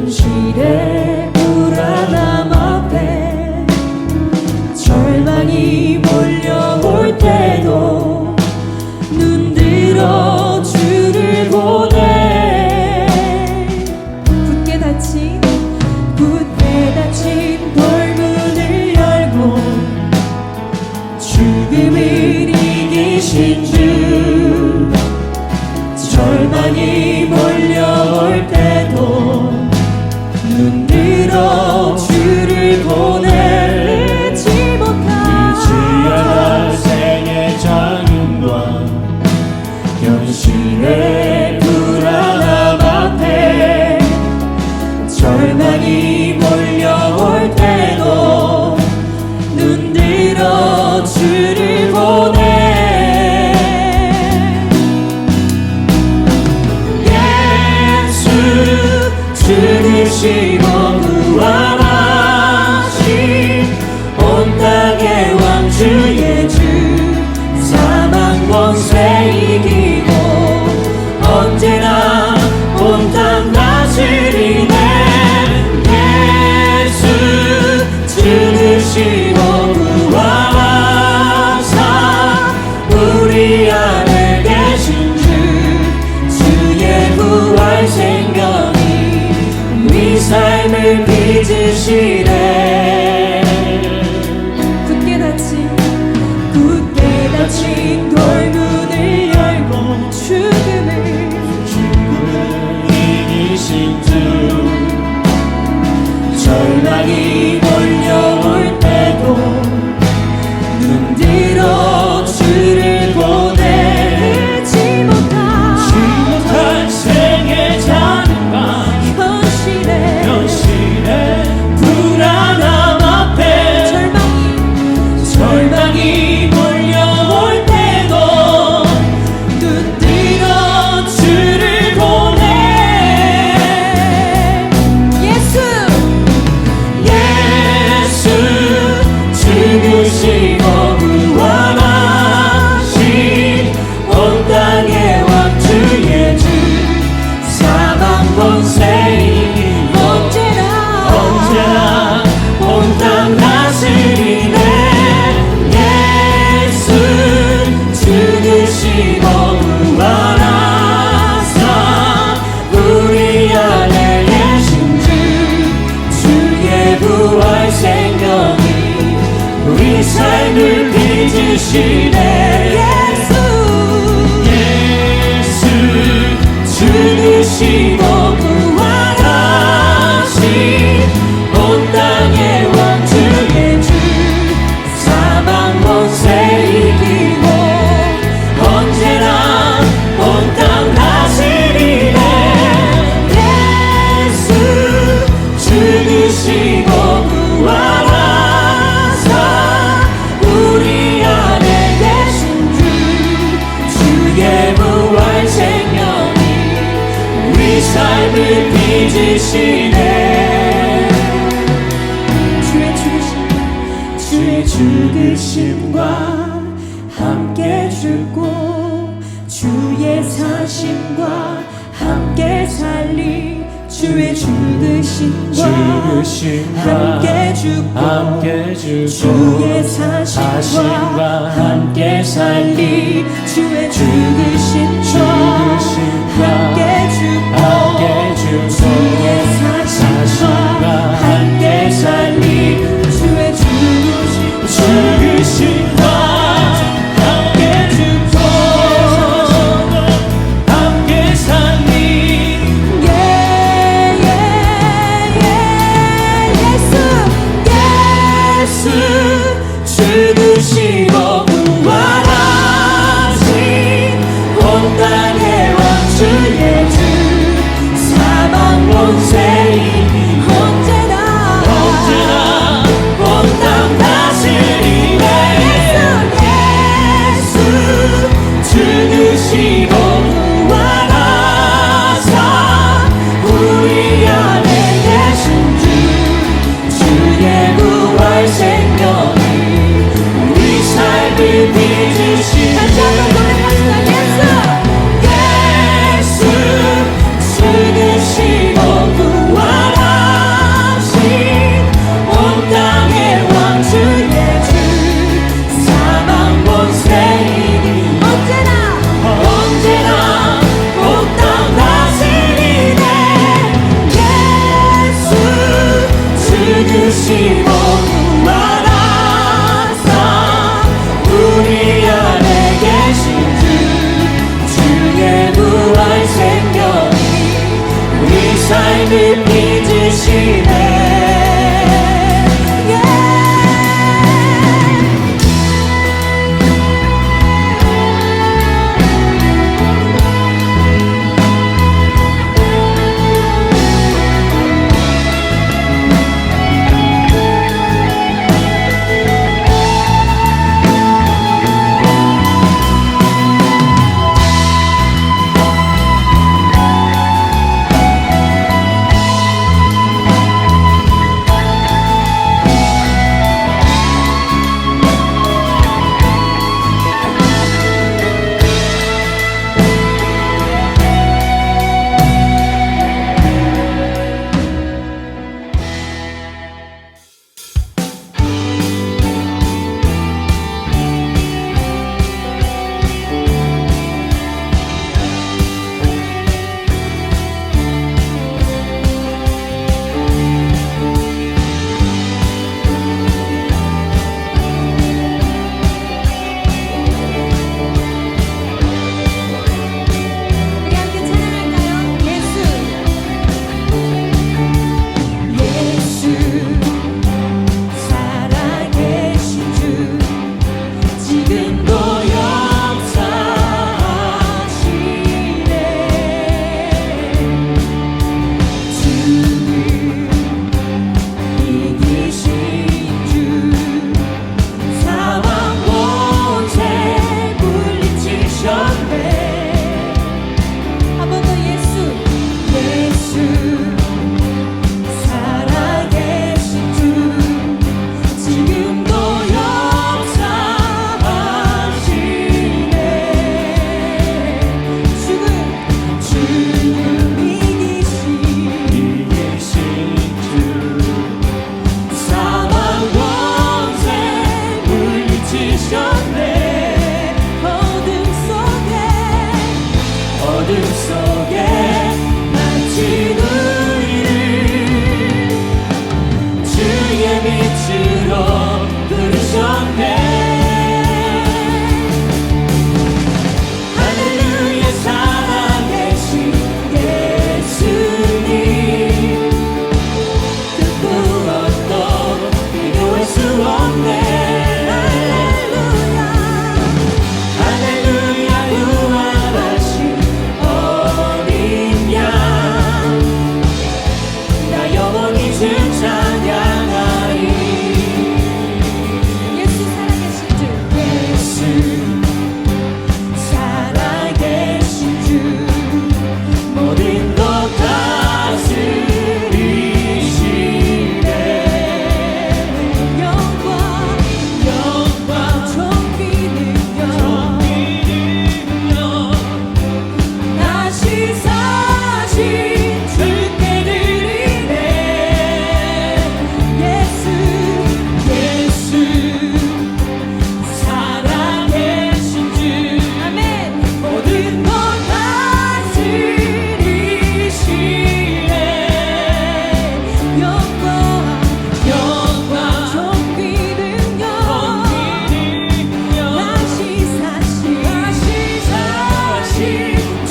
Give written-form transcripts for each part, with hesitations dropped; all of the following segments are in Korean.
현실의 불안함 앞에 절망이 몰려올 때도 눈 들어 주를 보내. 굳게 닫힌 돌문을 열고 죽음을 이기신 주, 절망이 몰려올 때도 눈 들어 주를 보내. 잊지 못할 생의 장윤과 현실의 불안함 앞에 절망이 몰려올 때도 눈 들어 주를 보내. 죽으시고 부활하신 온 땅의 왕 주의 주, 사망 권세 이기고 언제나 온 땅 다스리네. 예수 죽으시고 부활하사 우리 안에 계신 주, 주의 부활 생명이 우리 삶을 빚으시네. 굳게 닫힌 돌문을 열고 죽음을 이기신 주, 절망이 몰려올 때도 눈 들어 주를 보내. 잊지 못할 생의 자는가 현실의 불안함 앞에 절망이 몰려올 때도 눈 들어 주를 보내. 예수 죽으시고 부활하신 온 땅의 왕 주의 주, 사망 권세 이기고 언제나 온 땅 다스리네. 예수 죽으시고 부활하사 우리 안에 계신 주, 주의 부활 생명이 우리 삶을 빚으시네. 예수 죽으시고 부활하신 온 땅의 왕 주의 주, 사망 권세 이기고 언제나 온 땅 다스리네. 예수 죽으시고 부활하사 우리 안에 계신 주, 주의 부활 생명이 우리 삶을 빚으시네. 주의 죽으심과 함께 죽고 주의 사심과 함께 살리. 주의 죽으심과 함께 죽고 주의 사심과 함께 살리. 주의 죽으심과 함께 죽고 주의 사심과 함께 살리. 주의 죽으심과 함께 죽고 함께 살리. 죽으시고 부활하신 온 땅의 왕 주의 주, 사망 권세 이기고 언제나 온 땅 다스리네. 예수 죽으시고 부활하사 우리 안에 계신 주, 주의 부활 생명이 우리 삶을 빚으시네.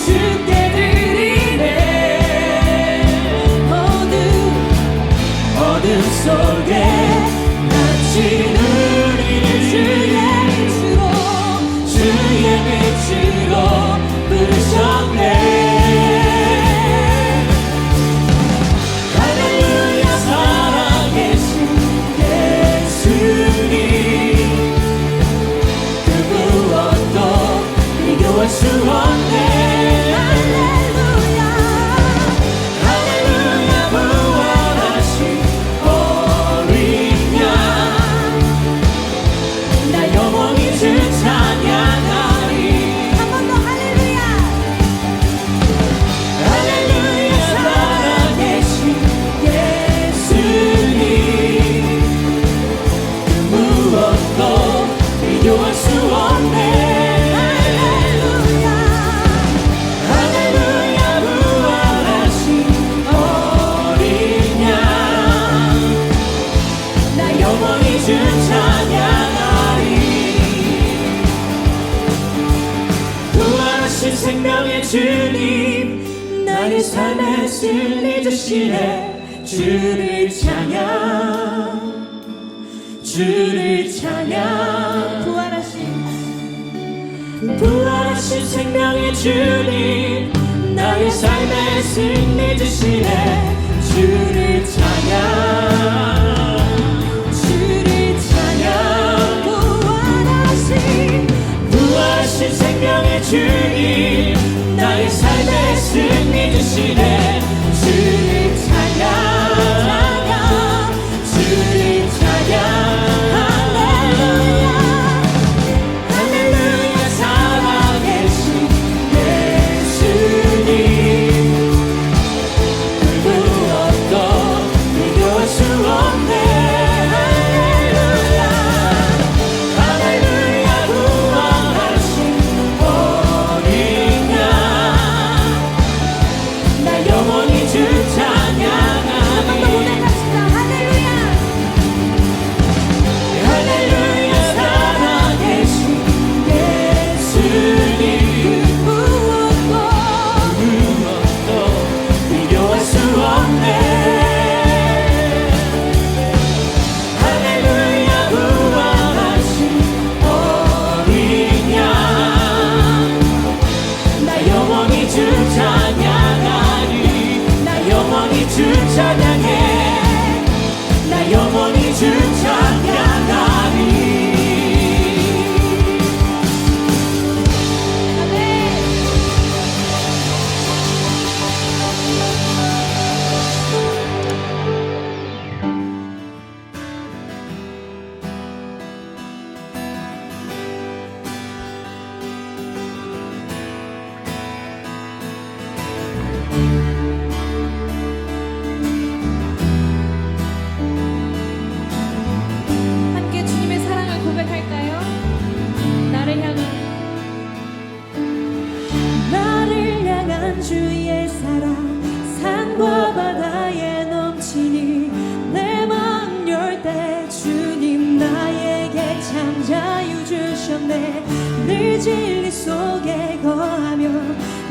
주께 드리 나의 삶에 승리 주시네. 주를 찬양, 주를 찬양. 부활하신 생명의 주님, 나의 삶에 승리 주시네. 주를 찬양, 주를 찬양. 부활하신 생명의 주님, 나의 삶에 승리 주시네. 주를 찬양, 주를 찬양. 할렐루야, 할렐루야. 살아계신 예수님, 누구도 비교할 수 없네. 할렐루야, 할렐루야. 구원하신 어린 양, 나 영원히 주 찬양하리. 할렐루야, 할렐루야. 살아계신 예수님, 무엇도 비교할 수 없네. 할렐루야. 구원하신 어린 양, 나 영원히 주 찬양하리. 나 영원히 주 찬양해. 나 영원히 주 찬양하리. 함께 주님의 사랑을 고백할까요? 나를 향한 주의 사랑, 산과 바다에 넘치니 내 마음 열 때 주님 나에게 참 자유 주셨네. 늘 진리 속에 거하며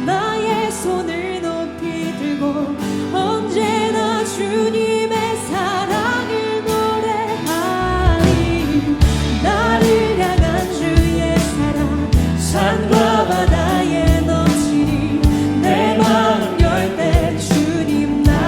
나의 손을 높이 들고 언제나 주님의 사랑을 노래하리. 나를 향한 주의 사랑, 산과 바다에 넘치니 내 마음 열 때 주님 나에게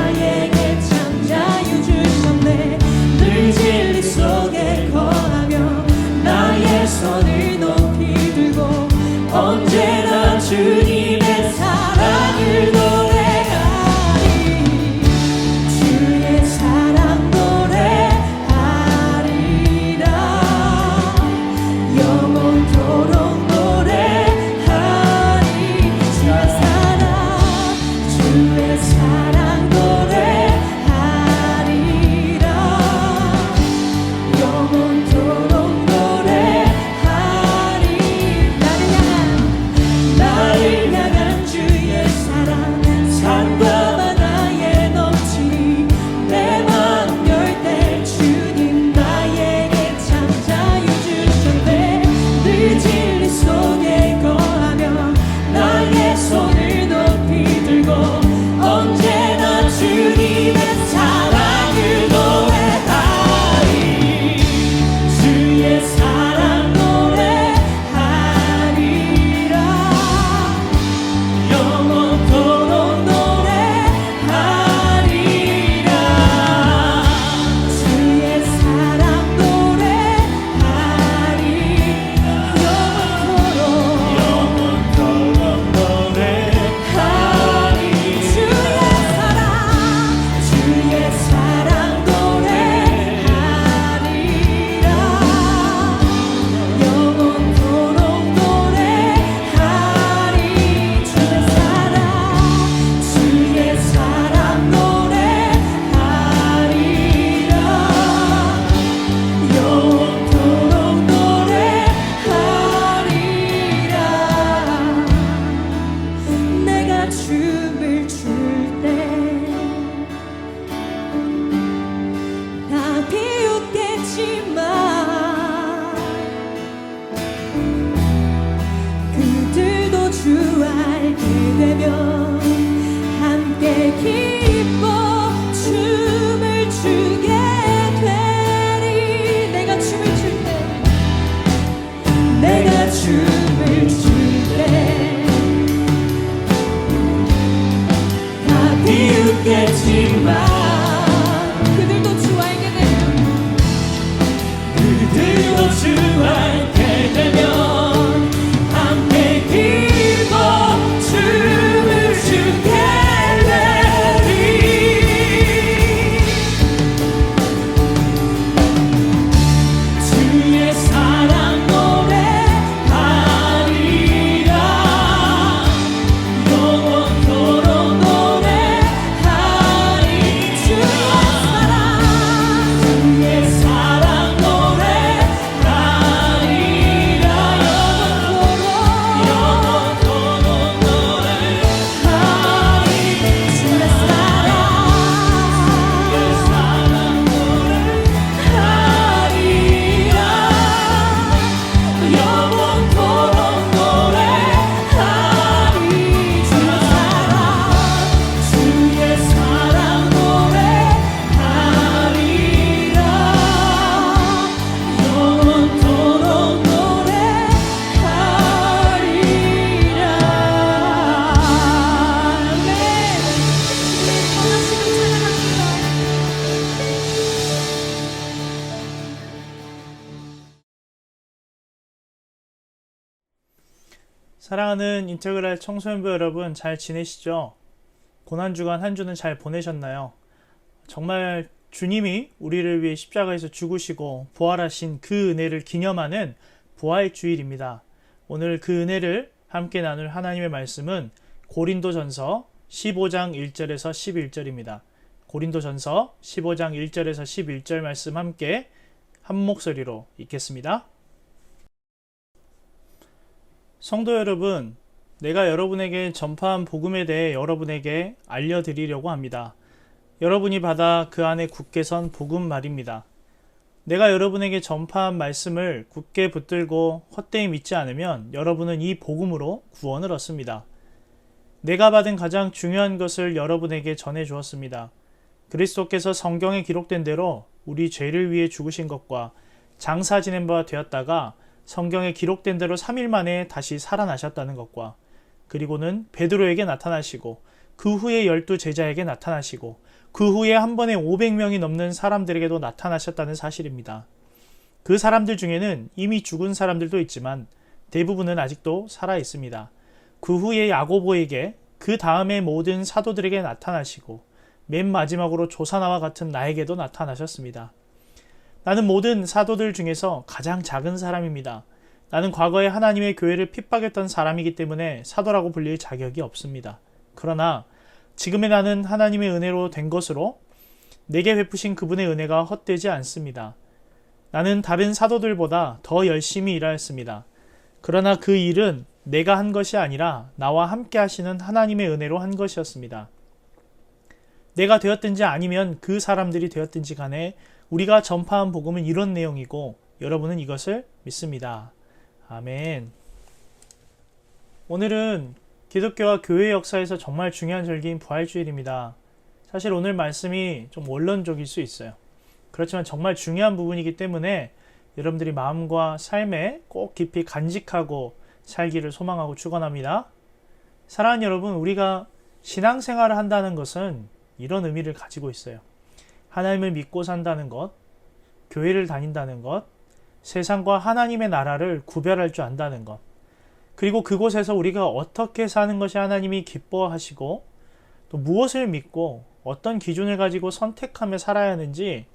알지만 그들도 주 알게 되면 그들도 주 알게 되면 함께 기뻐 춤을 추게 되리. 주의 사랑 노래하리라. 영원토록 노래하리. 주의 사랑 노래하리라. 영원토록 노래하리. 주의 사랑 노래하리라. 영원토록 노래하리. 주의 사랑 노래하리라. 영원토록 노래하리라. 아멘. 원하시는 찬양합니다. 사랑하는 인테그랄 청소년부 여러분, 잘 지내시죠? 고난주간 한 주는 잘 보내셨나요? 정말 주님이 우리를 위해 십자가에서 죽으시고 부활하신 그 은혜를 기념하는 부활주일입니다. 오늘 그 은혜를 함께 나눌 하나님의 말씀은 고린도전서 15장 1절에서 11절입니다. 고린도전서 15장 1절에서 11절 말씀 함께 한 목소리로 읽겠습니다. 성도 여러분, 내가 여러분에게 전파한 복음에 대해 여러분에게 알려드리려고 합니다. 여러분이 받아 그 안에 굳게 선 복음 말입니다. 내가 여러분에게 전파한 말씀을 굳게 붙들고 헛되이 믿지 않으면 여러분은 이 복음으로 구원을 얻습니다. 내가 받은 가장 중요한 것을 여러분에게 전해 주었습니다. 그리스도께서 성경에 기록된 대로 우리 죄를 위해 죽으신 것과 장사 지낸 바 되었다가 성경에 기록된 대로 3일 만에 다시 살아나셨다는 것과 그리고는 베드로에게 나타나시고 그 후에 12제자에게 나타나시고 그 후에 한 번에 500명이 넘는 사람들에게도 나타나셨다는 사실입니다. 그 사람들 중에는 이미 죽은 사람들도 있지만 대부분은 아직도 살아 있습니다. 그 후에 야고보에게, 그 다음에 모든 사도들에게 나타나시고 맨 마지막으로 조사나와 같은 나에게도 나타나셨습니다. 나는 모든 사도들 중에서 가장 작은 사람입니다. 나는 과거에 하나님의 교회를 핍박했던 사람이기 때문에 사도라고 불릴 자격이 없습니다. 그러나 지금의 나는 하나님의 은혜로 된 것으로 내게 베푸신 그분의 은혜가 헛되지 않습니다. 나는 다른 사도들보다 더 열심히 일하였습니다. 그러나 그 일은 내가 한 것이 아니라 나와 함께 하시는 하나님의 은혜로 한 것이었습니다. 내가 되었든지 아니면 그 사람들이 되었든지 간에 우리가 전파한 복음은 이런 내용이고 여러분은 이것을 믿습니다. 아멘. 오늘은 기독교와 교회 역사에서 정말 중요한 절기인 부활주일입니다. 사실 오늘 말씀이 좀 원론적일 수 있어요. 그렇지만 정말 중요한 부분이기 때문에 여러분들이 마음과 삶에 꼭 깊이 간직하고 살기를 소망하고 축원합니다. 사랑하는 여러분, 우리가 신앙생활을 한다는 것은 이런 의미를 가지고 있어요. 하나님을 믿고 산다는 것, 교회를 다닌다는 것, 세상과 하나님의 나라를 구별할 줄 안다는 것, 그리고 그곳에서 우리가 어떻게 사는 것이 하나님이 기뻐하시고 또 무엇을 믿고 어떤 기준을 가지고 선택하며 살아야 하는지,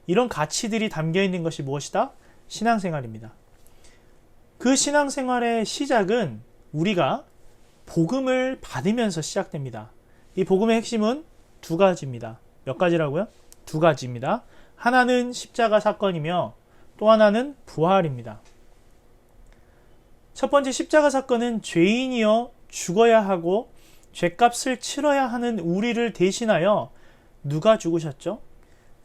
이런 가치들이 담겨 있는 것이 무엇이다? 신앙생활입니다. 그 신앙생활의 시작은 우리가 복음을 받으면서 시작됩니다. 이 복음의 핵심은 두 가지입니다. 몇 가지라고요? 두 가지입니다. 하나는 십자가 사건이며 또 하나는 부활입니다. 첫 번째 십자가 사건은 죄인이여 죽어야 하고 죄값을 치러야 하는 우리를 대신하여 누가 죽으셨죠?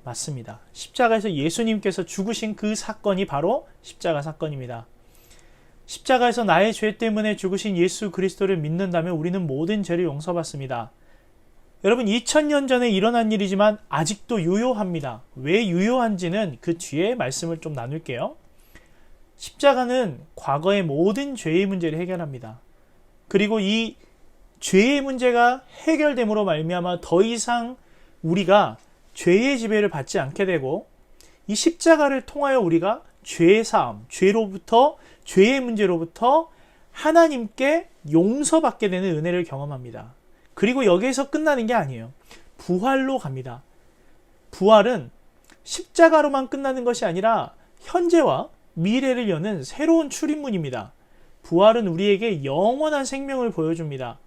맞습니다. 십자가에서 예수님께서 죽으신 그 사건이 바로 십자가 사건입니다. 십자가에서 나의 죄 때문에 죽으신 예수 그리스도를 믿는다면 우리는 모든 죄를 용서받습니다. 여러분, 2000년 전에 일어난 일이지만 아직도 유효합니다. 왜 유효한지는 그 뒤에 말씀을 좀 나눌게요. 십자가는 과거의 모든 죄의 문제를 해결합니다. 그리고 이 죄의 문제가 해결됨으로 말미암아 더 이상 우리가 죄의 지배를 받지 않게 되고 이 십자가를 통하여 우리가 죄의 사함, 죄의 문제로부터 하나님께 용서받게 되는 은혜를 경험합니다. 그리고 여기에서 끝나는 게 아니에요. 부활로 갑니다. 부활은 십자가로만 끝나는 것이 아니라 현재와 미래를 여는 새로운 출입문입니다. 부활은 우리에게 영원한 생명을 보여줍니다.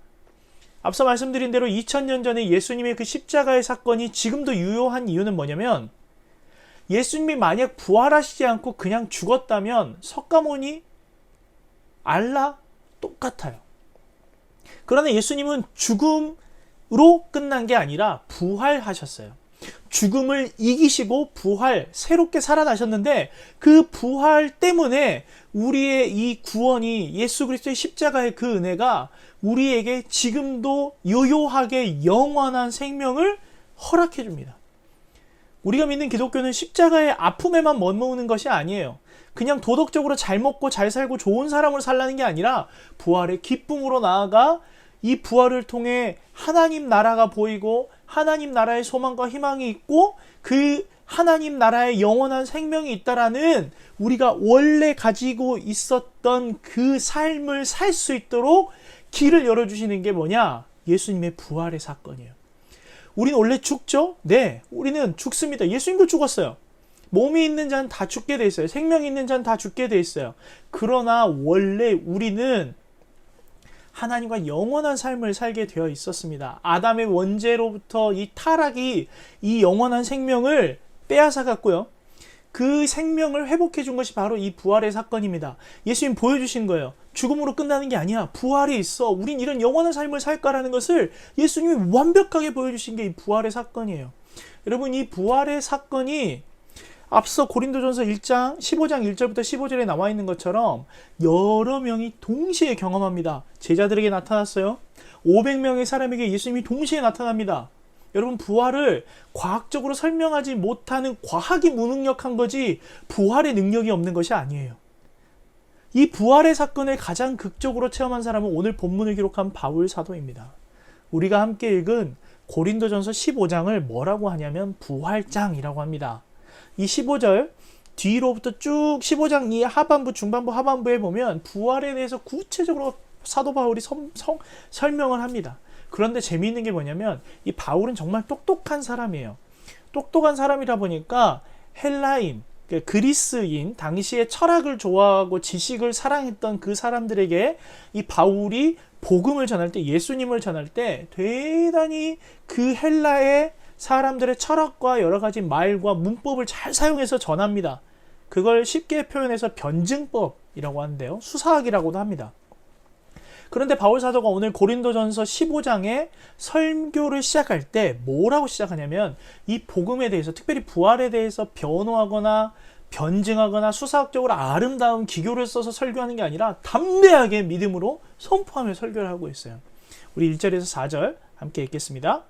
앞서 말씀드린 대로 2000년 전에 예수님의 그 십자가의 사건이 지금도 유효한 이유는 뭐냐면 예수님이 만약 부활하시지 않고 그냥 죽었다면 석가모니 알라 똑같아요. 그러나 예수님은 죽음으로 끝난 게 아니라 부활하셨어요. 죽음을 이기시고 새롭게 살아나셨는데 그 부활 때문에 우리의 이 구원이 예수 그리스도의 십자가의 그 은혜가 우리에게 지금도 요요하게 영원한 생명을 허락해 줍니다. 우리가 믿는 기독교는 십자가의 아픔에만 머무는 것이 아니에요. 그냥 도덕적으로 잘 먹고 잘 살고 좋은 사람으로 살라는 게 아니라 부활의 기쁨으로 나아가 이 부활을 통해 하나님 나라가 보이고 하나님 나라의 소망과 희망이 있고 그 하나님 나라의 영원한 생명이 있다라는 우리가 원래 가지고 있었던 그 삶을 살 수 있도록 길을 열어주시는 게 뭐냐? 예수님의 부활의 사건이에요. 우리는 원래 죽죠? 네, 우리는 죽습니다. 예수님도 죽었어요. 몸이 있는 자는 다 죽게 돼 있어요. 생명이 있는 자는 다 죽게 돼 있어요. 그러나 원래 우리는 하나님과 영원한 삶을 살게 되어 있었습니다. 아담의 원죄로부터 이 타락이 이 영원한 생명을 빼앗아 갔고요. 그 생명을 회복해 준 것이 바로 이 부활의 사건입니다. 예수님 보여주신 거예요. 죽음으로 끝나는 게 아니야. 부활이 있어. 우린 이런 영원한 삶을 살까라는 것을 예수님이 완벽하게 보여주신 게 이 부활의 사건이에요. 여러분, 이 부활의 사건이 앞서 고린도전서 15장 1절부터 15절에 나와 있는 것처럼 여러 명이 동시에 경험합니다. 제자들에게 나타났어요. 500명의 사람에게 예수님이 동시에 나타납니다. 여러분, 부활을 과학적으로 설명하지 못하는 과학이 무능력한 거지 부활의 능력이 없는 것이 아니에요. 이 부활의 사건을 가장 극적으로 체험한 사람은 오늘 본문을 기록한 바울 사도입니다. 우리가 함께 읽은 고린도전서 15장을 뭐라고 하냐면 부활장이라고 합니다. 이 15절 뒤로부터 쭉 15장 이 하반부, 중반부, 하반부에 보면 부활에 대해서 구체적으로 사도 바울이 설명을 합니다. 그런데 재미있는 게 뭐냐면 이 바울은 정말 똑똑한 사람이에요. 똑똑한 사람이라 보니까 헬라인, 그리스인, 당시에 철학을 좋아하고 지식을 사랑했던 그 사람들에게 이 바울이 복음을 전할 때, 예수님을 전할 때 대단히 그 헬라의 사람들의 철학과 여러 가지 말과 문법을 잘 사용해서 전합니다. 그걸 쉽게 표현해서 변증법이라고 하는데요. 수사학이라고도 합니다. 그런데 바울 사도가 오늘 고린도전서 15장에 설교를 시작할 때 뭐라고 시작하냐면 이 복음에 대해서, 특별히 부활에 대해서 변호하거나 변증하거나 수사학적으로 아름다운 기교를 써서 설교하는 게 아니라 담대하게 믿음으로 선포하며 설교를 하고 있어요. 우리 1절에서 4절 함께 읽겠습니다.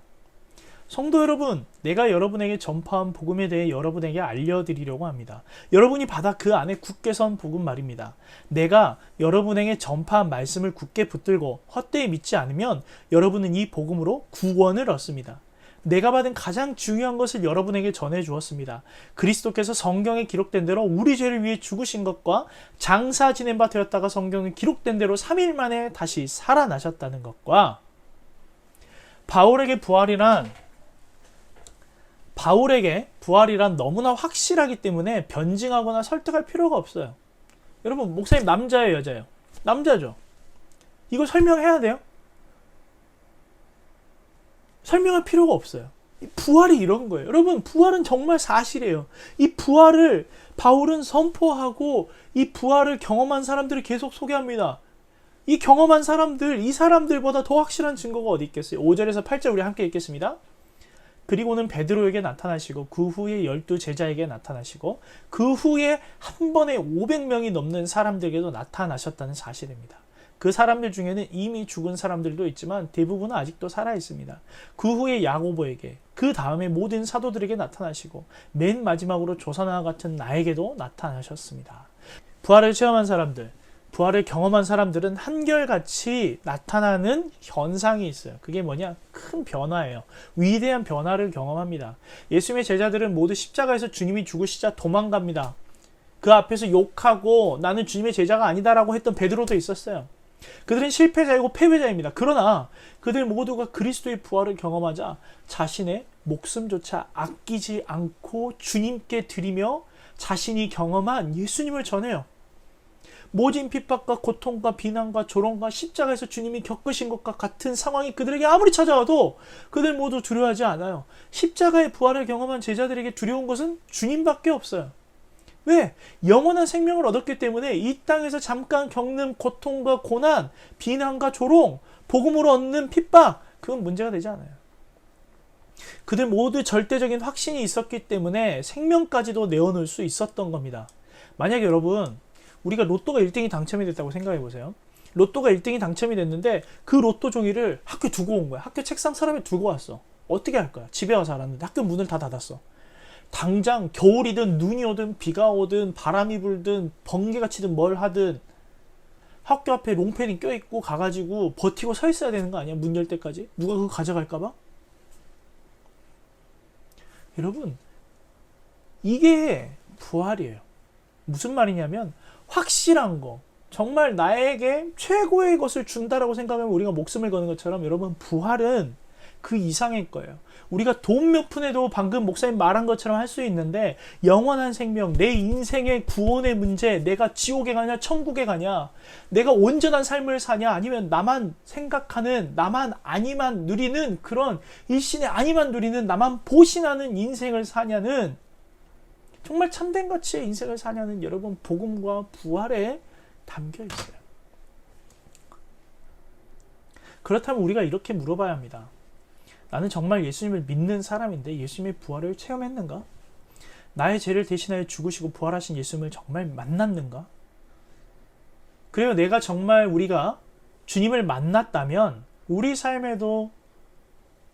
성도 여러분, 내가 여러분에게 전파한 복음에 대해 여러분에게 알려드리려고 합니다. 여러분이 받아 그 안에 굳게 선 복음 말입니다. 내가 여러분에게 전파한 말씀을 굳게 붙들고 헛되이 믿지 않으면 여러분은 이 복음으로 구원을 얻습니다. 내가 받은 가장 중요한 것을 여러분에게 전해 주었습니다. 그리스도께서 성경에 기록된 대로 우리 죄를 위해 죽으신 것과 장사 지낸 바 되었다가 성경에 기록된 대로 3일 만에 다시 살아나셨다는 것과 바울에게 부활이란 너무나 확실하기 때문에 변증하거나 설득할 필요가 없어요. 여러분, 목사님 남자예요, 여자예요? 남자죠. 이거 설명해야 돼요? 설명할 필요가 없어요. 부활이 이런 거예요. 여러분, 부활은 정말 사실이에요. 이 부활을 바울은 선포하고 이 부활을 경험한 사람들을 계속 소개합니다. 이 경험한 사람들, 이 사람들보다 더 확실한 증거가 어디 있겠어요? 5절에서 8절 우리 함께 읽겠습니다. 그리고는 베드로에게 나타나시고 그 후에 12 제자에게 나타나시고 그 후에 한 번에 500명이 넘는 사람들에게도 나타나셨다는 사실입니다. 그 사람들 중에는 이미 죽은 사람들도 있지만 대부분은 아직도 살아 있습니다. 그 후에 야고보에게, 그 다음에 모든 사도들에게 나타나시고 맨 마지막으로 조사나와 같은 나에게도 나타나셨습니다. 부활을 체험한 사람들, 부활을 경험한 사람들은 한결같이 나타나는 현상이 있어요. 그게 뭐냐? 큰 변화예요. 위대한 변화를 경험합니다. 예수님의 제자들은 모두 십자가에서 주님이 죽으시자 도망갑니다. 그 앞에서 욕하고 나는 주님의 제자가 아니다라고 했던 베드로도 있었어요. 그들은 실패자이고 패배자입니다. 그러나 그들 모두가 그리스도의 부활을 경험하자 자신의 목숨조차 아끼지 않고 주님께 드리며 자신이 경험한 예수님을 전해요. 모진 핍박과 고통과 비난과 조롱과 십자가에서 주님이 겪으신 것과 같은 상황이 그들에게 아무리 찾아와도 그들 모두 두려워하지 않아요. 십자가의 부활을 경험한 제자들에게 두려운 것은 주님밖에 없어요. 왜? 영원한 생명을 얻었기 때문에 이 땅에서 잠깐 겪는 고통과 고난, 비난과 조롱, 복음으로 얻는 핍박, 그건 문제가 되지 않아요. 그들 모두 절대적인 확신이 있었기 때문에 생명까지도 내어놓을 수 있었던 겁니다. 만약에 여러분, 우리가 로또가 1등이 당첨이 됐다고 생각해 보세요. 로또가 1등이 당첨이 됐는데 그 로또 종이를 학교에 두고 온 거야. 학교 책상 서랍에 두고 왔어. 어떻게 할 거야? 집에 와서 알았는데 학교 문을 다 닫았어. 당장 겨울이든 눈이 오든 비가 오든 바람이 불든 번개가 치든 뭘 하든 학교 앞에 롱팬이 껴있고 가가지고 버티고 서 있어야 되는 거 아니야? 문 열 때까지? 누가 그거 가져갈까봐? 여러분, 이게 부활이에요. 무슨 말이냐면 확실한 거, 정말 나에게 최고의 것을 준다라고 생각하면 우리가 목숨을 거는 것처럼 여러분, 부활은 그 이상의 거예요. 우리가 돈 몇 푼에도 방금 목사님 말한 것처럼 할 수 있는데 영원한 생명, 내 인생의 구원의 문제, 내가 지옥에 가냐 천국에 가냐, 내가 온전한 삶을 사냐 아니면 나만 생각하는, 나만 아니만 누리는 그런 일신의 아니만 누리는 나만 보신하는 인생을 사냐는, 정말 참된 가치의 인생을 사냐는 여러분 복음과 부활에 담겨 있어요. 그렇다면 우리가 이렇게 물어봐야 합니다. 나는 정말 예수님을 믿는 사람인데 예수님의 부활을 체험했는가? 나의 죄를 대신하여 죽으시고 부활하신 예수님을 정말 만났는가? 그래요, 내가 정말 우리가 주님을 만났다면 우리 삶에도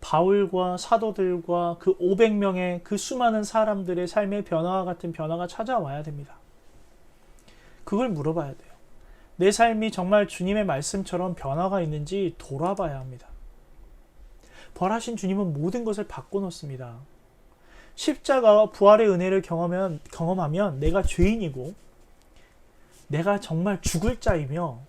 바울과 사도들과 그 500명의 그 수많은 사람들의 삶의 변화와 같은 변화가 찾아와야 됩니다. 그걸 물어봐야 돼요. 내 삶이 정말 주님의 말씀처럼 변화가 있는지 돌아봐야 합니다. 부활하신 주님은 모든 것을 바꿔놓습니다. 십자가와 부활의 은혜를 경험하면 내가 죄인이고 내가 정말 죽을 자이며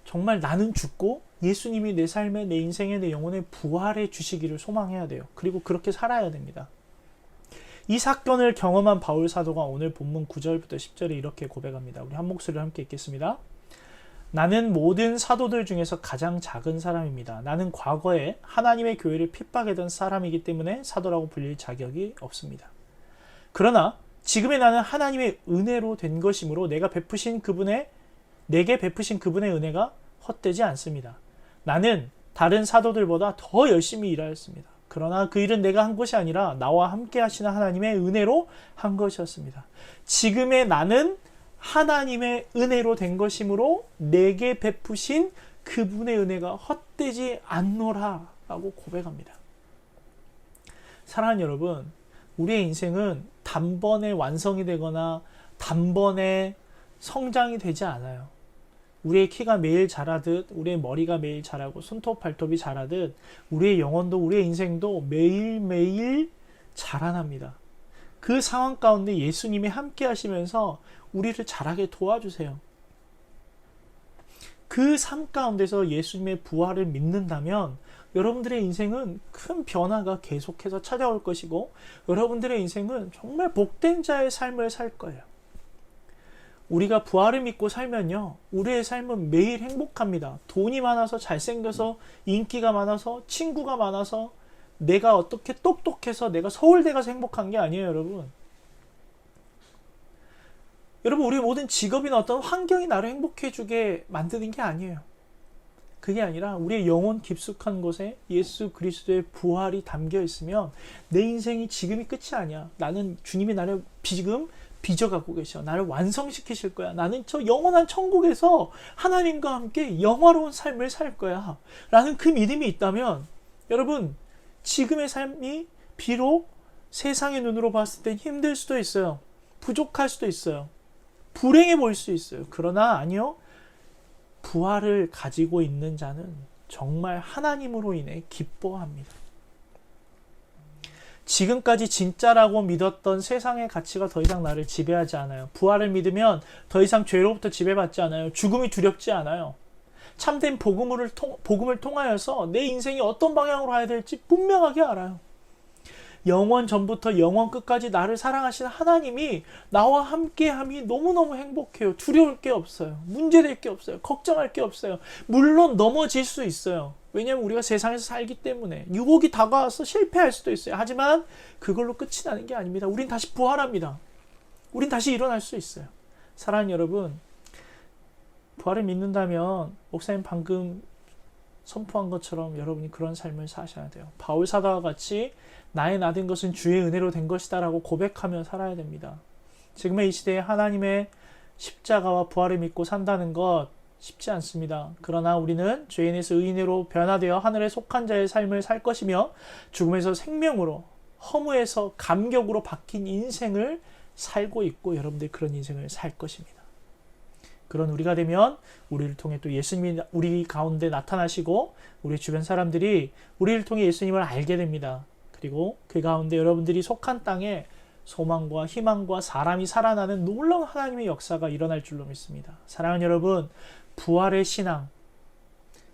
정말 나는 죽고 예수님이 내 삶에, 내 인생에, 내 영혼에 부활해 주시기를 소망해야 돼요. 그리고 그렇게 살아야 됩니다. 이 사건을 경험한 바울 사도가 오늘 본문 9절부터 10절에 이렇게 고백합니다. 우리 한 목소리로 함께 읽겠습니다. 나는 모든 사도들 중에서 가장 작은 사람입니다. 나는 과거에 하나님의 교회를 핍박하던 사람이기 때문에 사도라고 불릴 자격이 없습니다. 그러나 지금의 나는 하나님의 은혜로 된 것이므로 내게 베푸신 그분의 은혜가 헛되지 않습니다. 나는 다른 사도들보다 더 열심히 일하였습니다. 그러나 그 일은 내가 한 것이 아니라 나와 함께 하시는 하나님의 은혜로 한 것이었습니다. 지금의 나는 하나님의 은혜로 된 것이므로 내게 베푸신 그분의 은혜가 헛되지 않노라 라고 고백합니다. 사랑하는 여러분, 우리의 인생은 단번에 완성이 되거나 단번에 성장이 되지 않아요. 우리의 키가 매일 자라듯, 우리의 머리가 매일 자라고 손톱 발톱이 자라듯 우리의 영혼도, 우리의 인생도 매일매일 자라납니다. 그 상황 가운데 예수님이 함께 하시면서 우리를 자라게 도와주세요. 그 삶 가운데서 예수님의 부활을 믿는다면 여러분들의 인생은 큰 변화가 계속해서 찾아올 것이고 여러분들의 인생은 정말 복된 자의 삶을 살 거예요. 우리가 부활을 믿고 살면요, 우리의 삶은 매일 행복합니다. 돈이 많아서, 잘생겨서, 인기가 많아서, 친구가 많아서, 내가 어떻게 똑똑해서 내가 서울대 가서 행복한 게 아니에요, 여러분. 여러분, 우리의 모든 직업이나 어떤 환경이 나를 행복해지게 만드는 게 아니에요. 그게 아니라 우리의 영혼 깊숙한 곳에 예수 그리스도의 부활이 담겨 있으면 내 인생이 지금이 끝이 아니야. 나는 주님이 나를 지금 빚어가고 계셔. 나를 완성시키실 거야. 나는 저 영원한 천국에서 하나님과 함께 영화로운 삶을 살 거야. 라는 그 믿음이 있다면 여러분, 지금의 삶이 비록 세상의 눈으로 봤을 땐 힘들 수도 있어요. 부족할 수도 있어요. 불행해 보일 수 있어요. 그러나 아니요. 부활을 가지고 있는 자는 정말 하나님으로 인해 기뻐합니다. 지금까지 진짜라고 믿었던 세상의 가치가 더 이상 나를 지배하지 않아요. 부활을 믿으면 더 이상 죄로부터 지배받지 않아요. 죽음이 두렵지 않아요. 참된 복음을 통하여서 내 인생이 어떤 방향으로 가야 될지 분명하게 알아요. 영원 전부터 영원 끝까지 나를 사랑하시는 하나님이 나와 함께함이 너무너무 행복해요. 두려울 게 없어요. 문제될 게 없어요. 걱정할 게 없어요. 물론 넘어질 수 있어요. 왜냐하면 우리가 세상에서 살기 때문에 유혹이 다가와서 실패할 수도 있어요. 하지만 그걸로 끝이 나는 게 아닙니다. 우린 다시 부활합니다. 우린 다시 일어날 수 있어요. 사랑하는 여러분, 부활을 믿는다면 목사님 방금 선포한 것처럼 여러분이 그런 삶을 사셔야 돼요. 바울 사도와 같이 나의 나된 것은 주의 은혜로 된 것이다 라고 고백하며 살아야 됩니다. 지금의 이 시대에 하나님의 십자가와 부활을 믿고 산다는 것 쉽지 않습니다. 그러나 우리는 죄인에서 의인으로 변화되어 하늘에 속한 자의 삶을 살 것이며 죽음에서 생명으로, 허무에서 감격으로 바뀐 인생을 살고 있고 여러분들 그런 인생을 살 것입니다. 그런 우리가 되면 우리를 통해 또 예수님이 우리 가운데 나타나시고 우리 주변 사람들이 우리를 통해 예수님을 알게 됩니다. 그리고 그 가운데 여러분들이 속한 땅에 소망과 희망과 사람이 살아나는 놀라운 하나님의 역사가 일어날 줄로 믿습니다. 사랑하는 여러분, 부활의 신앙,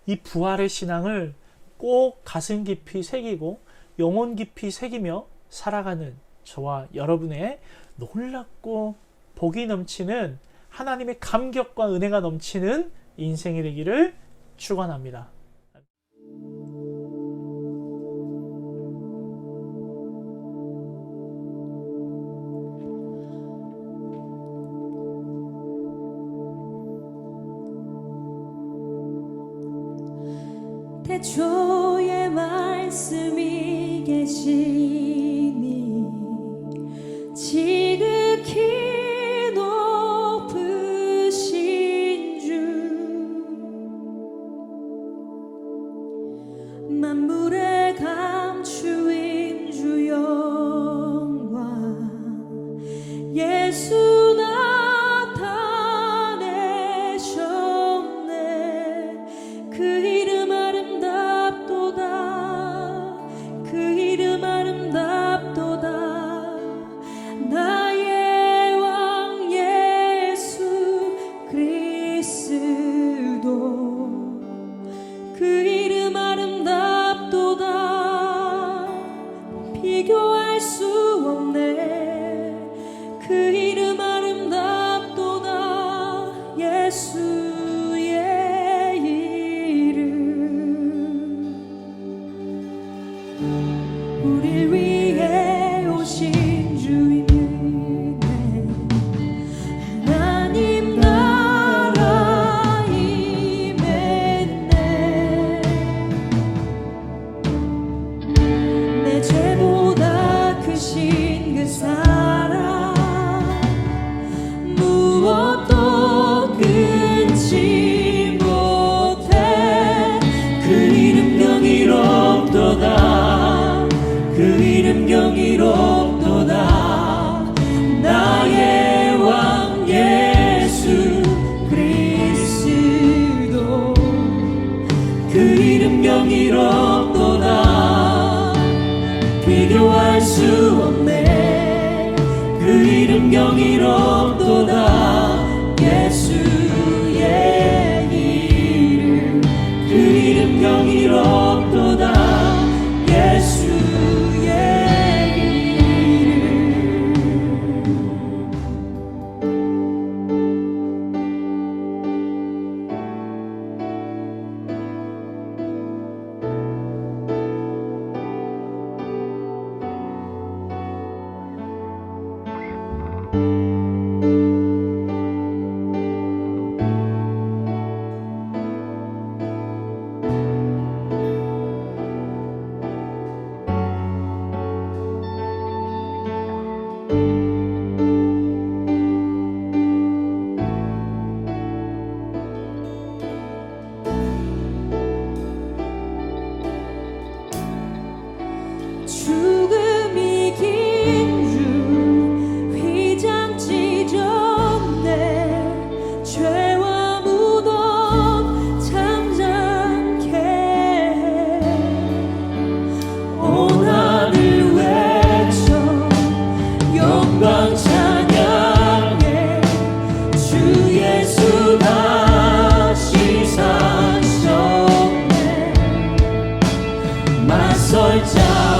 이 부활의 신앙을 꼭 가슴 깊이 새기고 영혼 깊이 새기며 살아가는 저와 여러분의 놀랍고 복이 넘치는 하나님의 감격과 은혜가 넘치는 인생이 되기를 축원합니다. 태초에 말씀이 계시니 지극히 높으신 주 만물에 감추인 주 영광 예수 나타내셨네. 그 이름 아름답도다. 그 이름 아름답도다. 나의 왕 예수 그리스도. 그 이름 아름답도다. 비교할 수 없네. 그 이름 아름답도다. 예수의 이름. 우릴 위해 오신 주의 은혜 하나님 나라 임했네. 내 죄보다 크신 그 사랑 무엇도 끊지 못해. 그 이름 경이롭도다. 그 이름 경이롭도다. 나의 왕 예수 그리스도. 그 이름 경이롭도다. 비교할 수 없네. 그 이름 경이롭도다. 예수의 이름. 그 이름 경이롭도다. 예수의 이름. 죽음이 긴 주 휘장 찢었네. 걸자